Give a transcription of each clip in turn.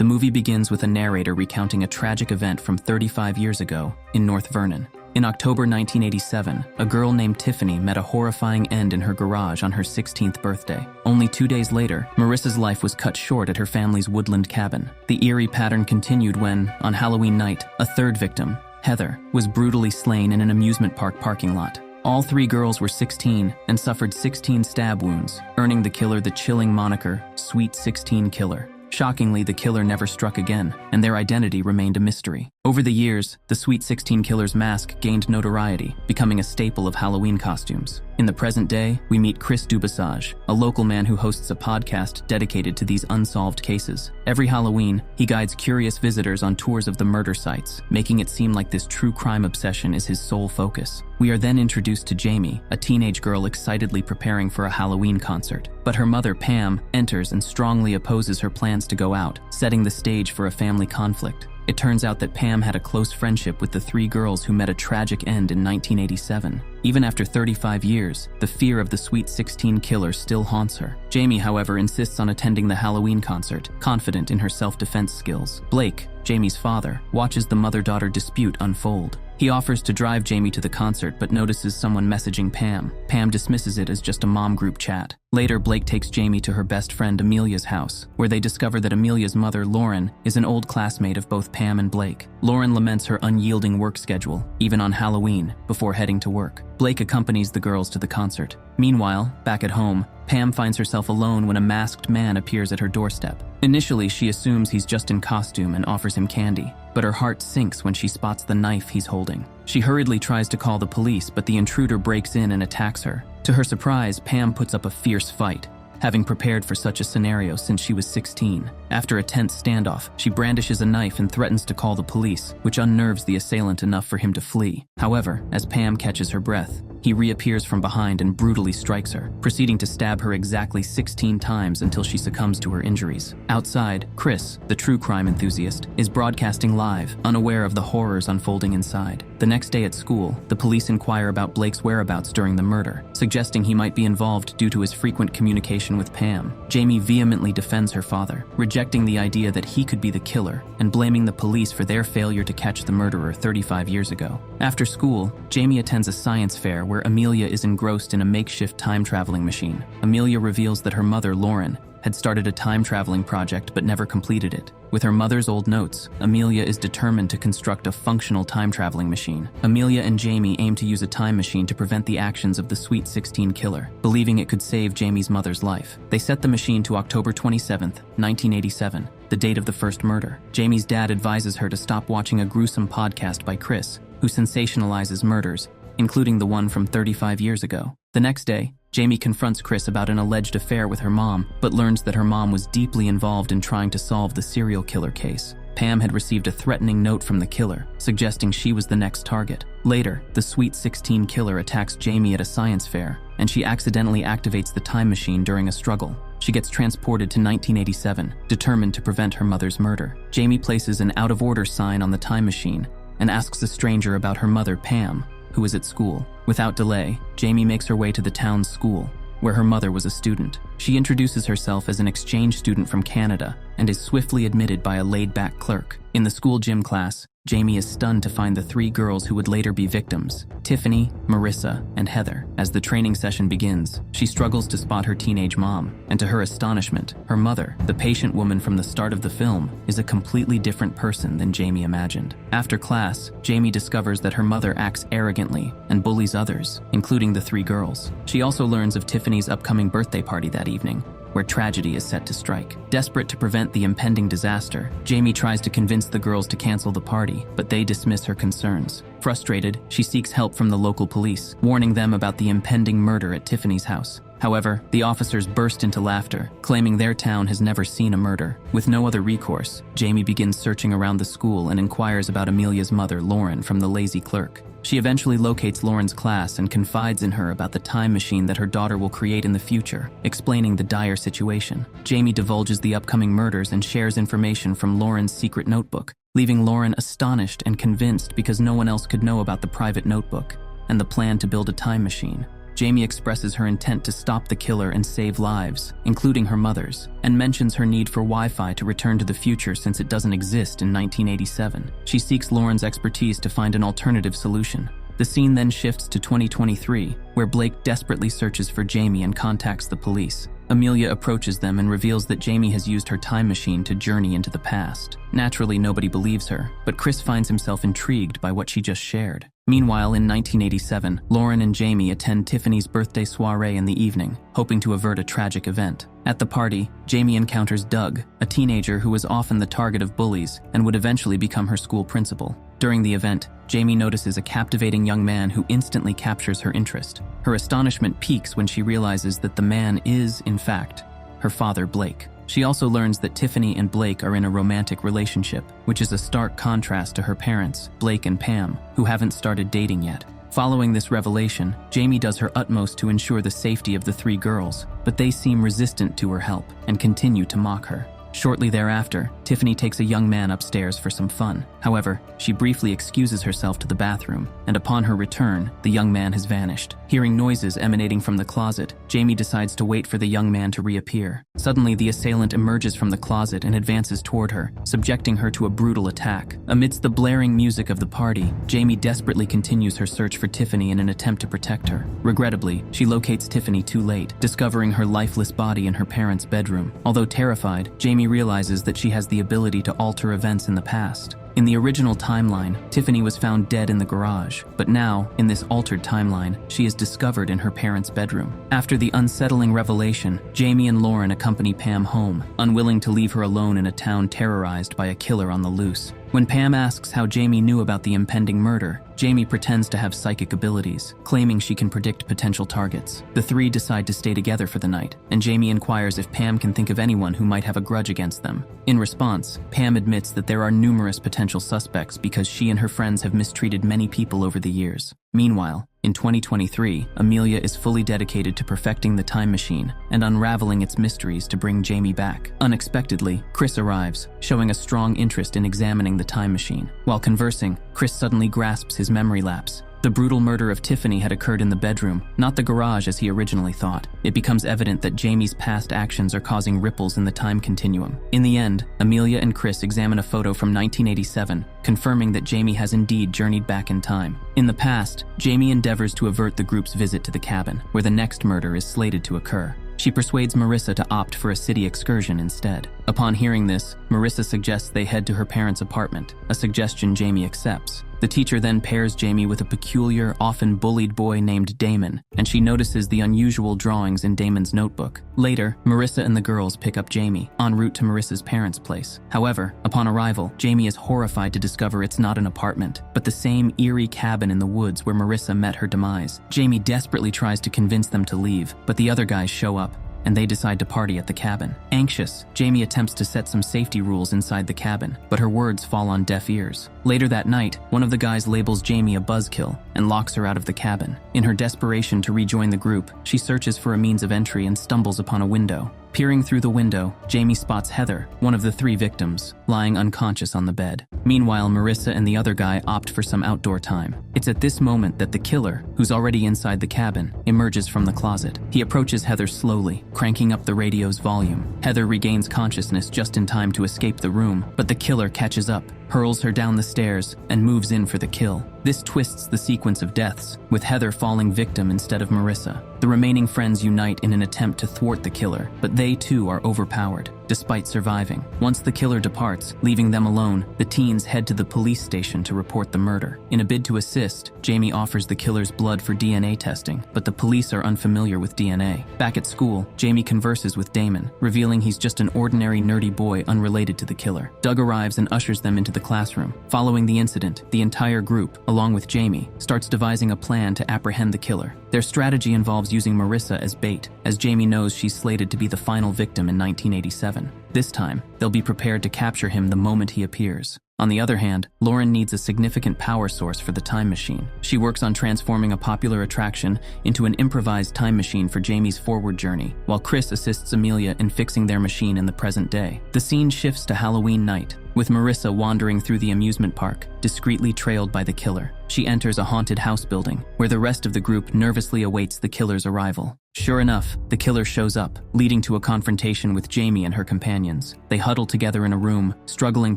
The movie begins with a narrator recounting a tragic event from 35 years ago in North Vernon. In October 1987, a girl named Tiffany met a horrifying end in her garage on her 16th birthday. Only 2 days later, Marissa's life was cut short at her family's woodland cabin. The eerie pattern continued when, on Halloween night, a third victim, Heather, was brutally slain in an amusement park parking lot. All 3 girls were 16 and suffered 16 stab wounds, earning the killer the chilling moniker, Sweet 16 Killer. Shockingly, the killer never struck again, and their identity remained a mystery. Over the years, the Sweet 16 Killer's mask gained notoriety, becoming a staple of Halloween costumes. In the present day, we meet Chris Dubassage, a local man who hosts a podcast dedicated to these unsolved cases. Every Halloween, he guides curious visitors on tours of the murder sites, making it seem like this true crime obsession is his sole focus. We are then introduced to Jamie, a teenage girl excitedly preparing for a Halloween concert. But her mother, Pam, enters and strongly opposes her plans to go out, setting the stage for a family conflict. It turns out that Pam had a close friendship with the 3 girls who met a tragic end in 1987. Even after 35 years, the fear of the Sweet 16 Killer still haunts her. Jamie, however, insists on attending the Halloween concert, confident in her self-defense skills. Blake, Jamie's father, watches the mother-daughter dispute unfold. He offers to drive Jamie to the concert but notices someone messaging Pam. Pam dismisses it as just a mom group chat. Later, Blake takes Jamie to her best friend Amelia's house, where they discover that Amelia's mother, Lauren, is an old classmate of both Pam and Blake. Lauren laments her unyielding work schedule, even on Halloween, before heading to work. Blake accompanies the girls to the concert. Meanwhile, back at home, Pam finds herself alone when a masked man appears at her doorstep. Initially, she assumes he's just in costume and offers him candy, but her heart sinks when she spots the knife he's holding. She hurriedly tries to call the police, but the intruder breaks in and attacks her. To her surprise, Pam puts up a fierce fight, having prepared for such a scenario since she was 16. After a tense standoff, she brandishes a knife and threatens to call the police, which unnerves the assailant enough for him to flee. However, as Pam catches her breath, he reappears from behind and brutally strikes her, proceeding to stab her exactly 16 times until she succumbs to her injuries. Outside, Chris, the true crime enthusiast, is broadcasting live, unaware of the horrors unfolding inside. The next day at school, the police inquire about Blake's whereabouts during the murder, suggesting he might be involved due to his frequent communication with Pam. Jamie vehemently defends her father, rejecting the idea that he could be the killer and blaming the police for their failure to catch the murderer 35 years ago. After school, Jamie attends a science fair where Amelia is engrossed in a makeshift time-traveling machine. Amelia reveals that her mother, Lauren, had started a time-traveling project but never completed it. With her mother's old notes, Amelia is determined to construct a functional time-traveling machine. Amelia and Jamie aim to use a time machine to prevent the actions of the Sweet 16 Killer, believing it could save Jamie's mother's life. They set the machine to October 27th, 1987, the date of the first murder. Jamie's dad advises her to stop watching a gruesome podcast by Chris, who sensationalizes murders, including the one from 35 years ago. The next day, Jamie confronts Chris about an alleged affair with her mom, but learns that her mom was deeply involved in trying to solve the serial killer case. Pam had received a threatening note from the killer, suggesting she was the next target. Later, the Sweet 16 Killer attacks Jamie at a science fair, and she accidentally activates the time machine during a struggle. She gets transported to 1987, determined to prevent her mother's murder. Jamie places an out-of-order sign on the time machine and asks a stranger about her mother, Pam, who is at school. Without delay, Jamie makes her way to the town's school, where her mother was a student. She introduces herself as an exchange student from Canada and is swiftly admitted by a laid-back clerk. In the school gym class, Jamie is stunned to find the 3 girls who would later be victims, Tiffany, Marissa, and Heather. As the training session begins, she struggles to spot her teenage mom, and to her astonishment, her mother, the patient woman from the start of the film, is a completely different person than Jamie imagined. After class, Jamie discovers that her mother acts arrogantly and bullies others, including the 3 girls. She also learns of Tiffany's upcoming birthday party that evening, where tragedy is set to strike. Desperate to prevent the impending disaster, Jamie tries to convince the girls to cancel the party, but they dismiss her concerns. Frustrated, she seeks help from the local police, warning them about the impending murder at Tiffany's house. However, the officers burst into laughter, claiming their town has never seen a murder. With no other recourse, Jamie begins searching around the school and inquires about Amelia's mother, Lauren, from the lazy clerk. She eventually locates Lauren's class and confides in her about the time machine that her daughter will create in the future, explaining the dire situation. Jamie divulges the upcoming murders and shares information from Lauren's secret notebook, leaving Lauren astonished and convinced because no one else could know about the private notebook and the plan to build a time machine. Jamie expresses her intent to stop the killer and save lives, including her mother's, and mentions her need for Wi-Fi to return to the future since it doesn't exist in 1987. She seeks Lauren's expertise to find an alternative solution. The scene then shifts to 2023, where Blake desperately searches for Jamie and contacts the police. Amelia approaches them and reveals that Jamie has used her time machine to journey into the past. Naturally, nobody believes her, but Chris finds himself intrigued by what she just shared. Meanwhile, in 1987, Lauren and Jamie attend Tiffany's birthday soiree in the evening, hoping to avert a tragic event. At the party, Jamie encounters Doug, a teenager who was often the target of bullies and would eventually become her school principal. During the event, Jamie notices a captivating young man who instantly captures her interest. Her astonishment peaks when she realizes that the man is, in fact, her father, Blake. She also learns that Tiffany and Blake are in a romantic relationship, which is a stark contrast to her parents, Blake and Pam, who haven't started dating yet. Following this revelation, Jamie does her utmost to ensure the safety of the three girls, but they seem resistant to her help and continue to mock her. Shortly thereafter, Tiffany takes a young man upstairs for some fun. However, she briefly excuses herself to the bathroom, and upon her return, the young man has vanished. Hearing noises emanating from the closet, Jamie decides to wait for the young man to reappear. Suddenly, the assailant emerges from the closet and advances toward her, subjecting her to a brutal attack. Amidst the blaring music of the party, Jamie desperately continues her search for Tiffany in an attempt to protect her. Regrettably, she locates Tiffany too late, discovering her lifeless body in her parents' bedroom. Although terrified, Jamie realizes that she has the ability to alter events in the past. In the original timeline, Tiffany was found dead in the garage, but now, in this altered timeline, she is discovered in her parents' bedroom. After the unsettling revelation, Jamie and Lauren accompany Pam home, unwilling to leave her alone in a town terrorized by a killer on the loose. When Pam asks how Jamie knew about the impending murder, Jamie pretends to have psychic abilities, claiming she can predict potential targets. The three decide to stay together for the night, and Jamie inquires if Pam can think of anyone who might have a grudge against them. In response, Pam admits that there are numerous potential suspects because she and her friends have mistreated many people over the years. Meanwhile, in 2023, Amelia is fully dedicated to perfecting the time machine and unraveling its mysteries to bring Jamie back. Unexpectedly, Chris arrives, showing a strong interest in examining the time machine. While conversing, Chris suddenly grasps his memory lapse. The brutal murder of Tiffany had occurred in the bedroom, not the garage as he originally thought. It becomes evident that Jamie's past actions are causing ripples in the time continuum. In the end, Amelia and Chris examine a photo from 1987, confirming that Jamie has indeed journeyed back in time. In the past, Jamie endeavors to avert the group's visit to the cabin, where the next murder is slated to occur. She persuades Marissa to opt for a city excursion instead. Upon hearing this, Marissa suggests they head to her parents' apartment, a suggestion Jamie accepts. The teacher then pairs Jamie with a peculiar, often bullied boy named Damon, and she notices the unusual drawings in Damon's notebook. Later, Marissa and the girls pick up Jamie, en route to Marissa's parents' place. However, upon arrival, Jamie is horrified to discover it's not an apartment, but the same eerie cabin in the woods where Marissa met her demise. Jamie desperately tries to convince them to leave, but the other guys show up, and they decide to party at the cabin. Anxious, Jamie attempts to set some safety rules inside the cabin, but her words fall on deaf ears. Later that night, one of the guys labels Jamie a buzzkill and locks her out of the cabin. In her desperation to rejoin the group, she searches for a means of entry and stumbles upon a window. Peering through the window, Jamie spots Heather, one of the three victims, lying unconscious on the bed. Meanwhile, Marissa and the other guy opt for some outdoor time. It's at this moment that the killer, who's already inside the cabin, emerges from the closet. He approaches Heather slowly, cranking up the radio's volume. Heather regains consciousness just in time to escape the room, but the killer catches up, hurls her down the stairs, and moves in for the kill. This twists the sequence of deaths, with Heather falling victim instead of Marissa. The remaining friends unite in an attempt to thwart the killer, but they too are overpowered, despite surviving. Once the killer departs, leaving them alone, the teens head to the police station to report the murder. In a bid to assist, Jamie offers the killer's blood for DNA testing, but the police are unfamiliar with DNA. Back at school, Jamie converses with Damon, revealing he's just an ordinary nerdy boy unrelated to the killer. Doug arrives and ushers them into the classroom. Following the incident, the entire group, along with Jamie, starts devising a plan to apprehend the killer. Their strategy involves using Marissa as bait, as Jamie knows she's slated to be the final victim in 1987. This time, they'll be prepared to capture him the moment he appears. On the other hand, Lauren needs a significant power source for the time machine. She works on transforming a popular attraction into an improvised time machine for Jamie's forward journey, while Chris assists Amelia in fixing their machine in the present day. The scene shifts to Halloween night, with Marissa wandering through the amusement park, discreetly trailed by the killer. She enters a haunted house building, where the rest of the group nervously awaits the killer's arrival. Sure enough, the killer shows up, leading to a confrontation with Jamie and her companions. They huddle together in a room, struggling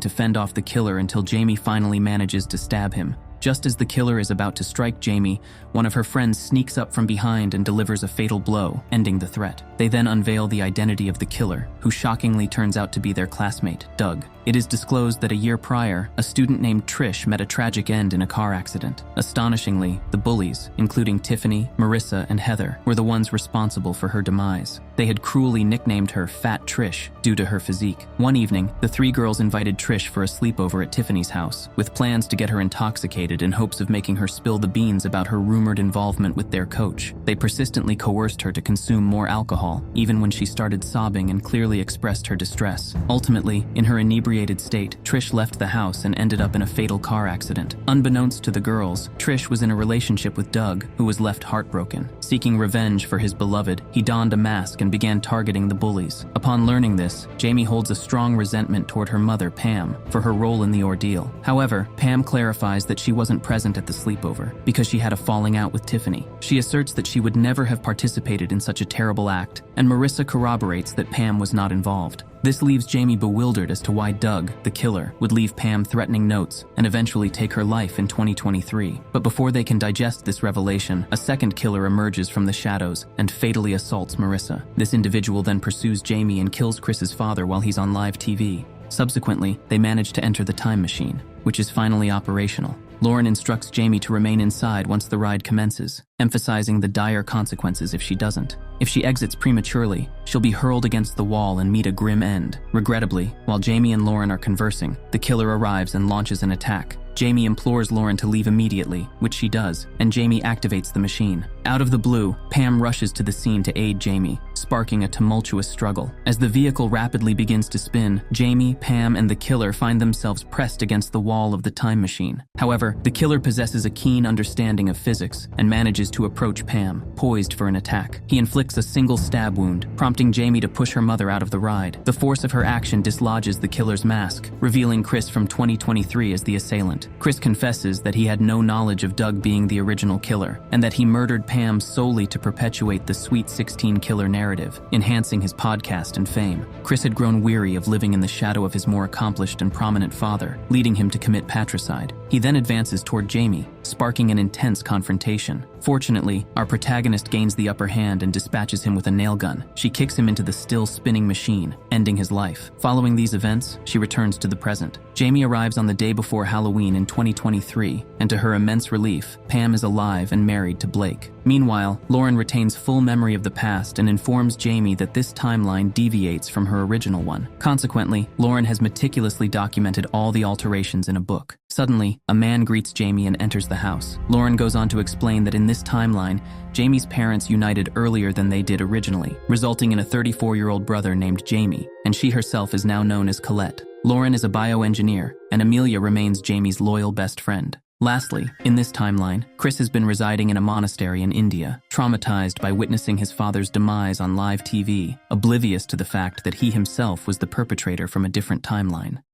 to fend off the killer until Jamie finally manages to stab him. Just as the killer is about to strike Jamie, one of her friends sneaks up from behind and delivers a fatal blow, ending the threat. They then unveil the identity of the killer, who shockingly turns out to be their classmate, Doug. It is disclosed that a year prior, a student named Trish met a tragic end in a car accident. Astonishingly, the bullies, including Tiffany, Marissa, and Heather, were the ones responsible for her demise. They had cruelly nicknamed her Fat Trish due to her physique. One evening, the three girls invited Trish for a sleepover at Tiffany's house, with plans to get her intoxicated in hopes of making her spill the beans about her rumored involvement with their coach. They persistently coerced her to consume more alcohol, even when she started sobbing and clearly expressed her distress. Ultimately, in her inebriated state, Trish left the house and ended up in a fatal car accident. Unbeknownst to the girls, Trish was in a relationship with Doug, who was left heartbroken. Seeking revenge for his beloved, he donned a mask and began targeting the bullies. Upon learning this, Jamie holds a strong resentment toward her mother, Pam, for her role in the ordeal. However, Pam clarifies that she wasn't present at the sleepover because she had a falling out with Tiffany. She asserts that she would never have participated in such a terrible act, and Marissa corroborates that Pam was not involved. This leaves Jamie bewildered as to why Doug, the killer, would leave Pam threatening notes and eventually take her life in 2023. But before they can digest this revelation, a second killer emerges from the shadows and fatally assaults Marissa. This individual then pursues Jamie and kills Chris's father while he's on live TV. Subsequently, they manage to enter the time machine, which is finally operational. Lauren instructs Jamie to remain inside once the ride commences, emphasizing the dire consequences if she doesn't. If she exits prematurely, she'll be hurled against the wall and meet a grim end. Regrettably, while Jamie and Lauren are conversing, the killer arrives and launches an attack. Jamie implores Lauren to leave immediately, which she does, and Jamie activates the machine. Out of the blue, Pam rushes to the scene to aid Jamie, sparking a tumultuous struggle. As the vehicle rapidly begins to spin, Jamie, Pam, and the killer find themselves pressed against the wall of the time machine. However, the killer possesses a keen understanding of physics and manages to approach Pam, poised for an attack. He inflicts a single stab wound, prompting Jamie to push her mother out of the ride. The force of her action dislodges the killer's mask, revealing Chris from 2023 as the assailant. Chris confesses that he had no knowledge of Doug being the original killer, and that he murdered Pam solely to perpetuate the Sweet 16 killer narrative, enhancing his podcast and fame. Chris had grown weary of living in the shadow of his more accomplished and prominent father, leading him to commit patricide. He then advances toward Jamie, sparking an intense confrontation. Fortunately, our protagonist gains the upper hand and dispatches him with a nail gun. She kicks him into the still spinning machine, ending his life. Following these events, she returns to the present. Jamie arrives on the day before Halloween in 2023, and to her immense relief, Pam is alive and married to Blake. Meanwhile, Lauren retains full memory of the past and informs Jamie that this timeline deviates from her original one. Consequently, Lauren has meticulously documented all the alterations in a book. Suddenly, a man greets Jamie and enters the house. Lauren goes on to explain that in this timeline, Jamie's parents united earlier than they did originally, resulting in a 34-year-old brother named Jamie, and she herself is now known as Colette. Lauren is a bioengineer, and Amelia remains Jamie's loyal best friend. Lastly, in this timeline, Chris has been residing in a monastery in India, traumatized by witnessing his father's demise on live TV, oblivious to the fact that he himself was the perpetrator from a different timeline.